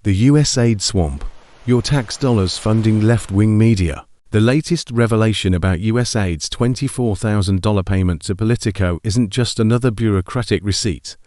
The USAID swamp. Your tax dollars funding left-wing media. The latest revelation about USAID's $24,000 payment to Politico isn't just another bureaucratic receipt.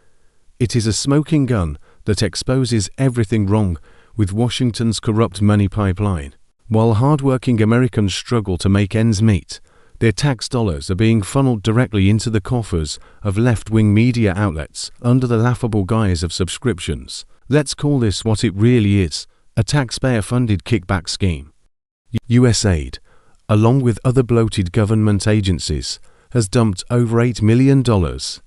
It is a smoking gun that exposes everything wrong with Washington's corrupt money pipeline. While hard-working Americans struggle to make ends meet, their tax dollars are being funneled directly into the coffers of left-wing media outlets under the laughable guise of subscriptions. Let's call this what it really is, a taxpayer-funded kickback scheme. USAID, along with other bloated government agencies, has dumped over $8 million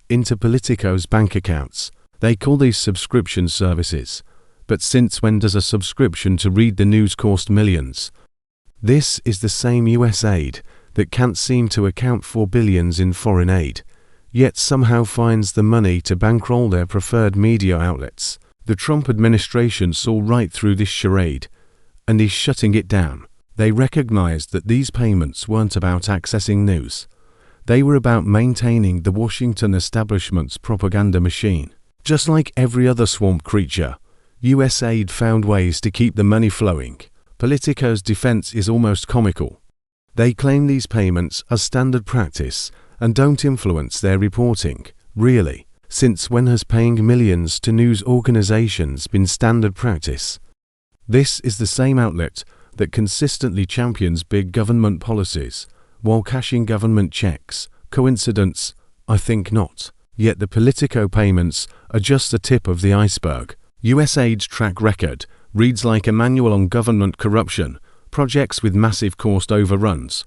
into Politico's bank accounts. They call these subscription services. But since when does a subscription to read the news cost millions? This is the same USAID that can't seem to account for billions in foreign aid, yet somehow finds the money to bankroll their preferred media outlets. The Trump administration saw right through this charade, and is shutting it down. They recognized that these payments weren't about accessing news. They were about maintaining the Washington establishment's propaganda machine. Just like every other swamp creature, USAID found ways to keep the money flowing. Politico's defense is almost comical. They claim these payments are standard practice and don't influence their reporting. Really, since when has paying millions to news organizations been standard practice? This is the same outlet that consistently champions big government policies while cashing government checks. Coincidence? I think not. Yet the Politico payments are just the tip of the iceberg. USAID's track record reads like a manual on government corruption, projects with massive cost overruns.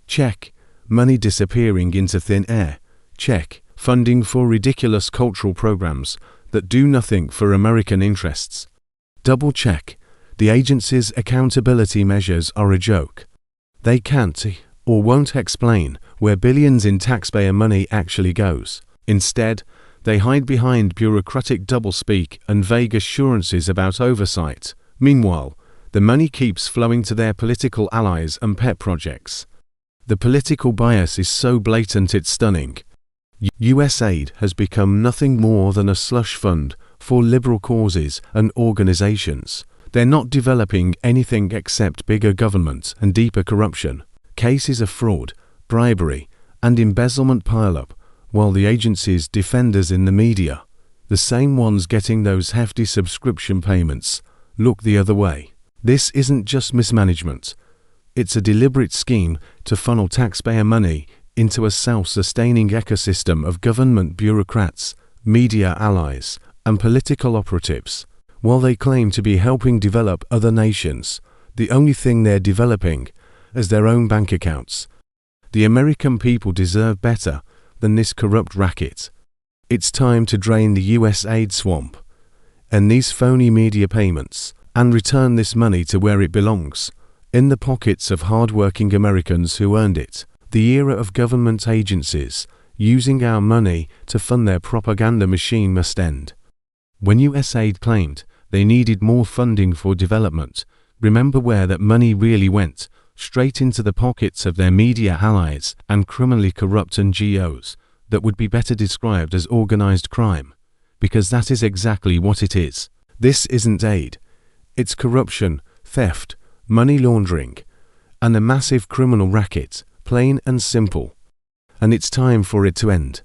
Check. Money disappearing into thin air. Check. Funding for ridiculous cultural programs that do nothing for American interests. Double check. The agency's accountability measures are a joke. They can't or won't explain where billions in taxpayer money actually goes. Instead, they hide behind bureaucratic doublespeak and vague assurances about oversight. Meanwhile, the money keeps flowing to their political allies and pet projects. The political bias is so blatant it's stunning. USAID has become nothing more than a slush fund for liberal causes and organizations. They're not developing anything except bigger government and deeper corruption. Cases of fraud, bribery, and embezzlement pile up, while the agency's defenders in the media, the same ones getting those hefty subscription payments, look the other way. This isn't just mismanagement. It's a deliberate scheme to funnel taxpayer money into a self-sustaining ecosystem of government bureaucrats, media allies, and political operatives. While they claim to be helping develop other nations, the only thing they're developing is their own bank accounts. The American people deserve better than this corrupt racket. It's time to drain the USAID swamp and these phony media payments and return this money to where it belongs, in the pockets of hard-working Americans who earned it. The era of government agencies using our money to fund their propaganda machine must end. When USAID claimed they needed more funding for development, remember where that money really went: straight into the pockets of their media allies and criminally corrupt NGOs that would be better described as organized crime, because that is exactly what it is. This isn't aid. It's corruption, theft, money laundering, and a massive criminal racket, plain and simple. And it's time for it to end.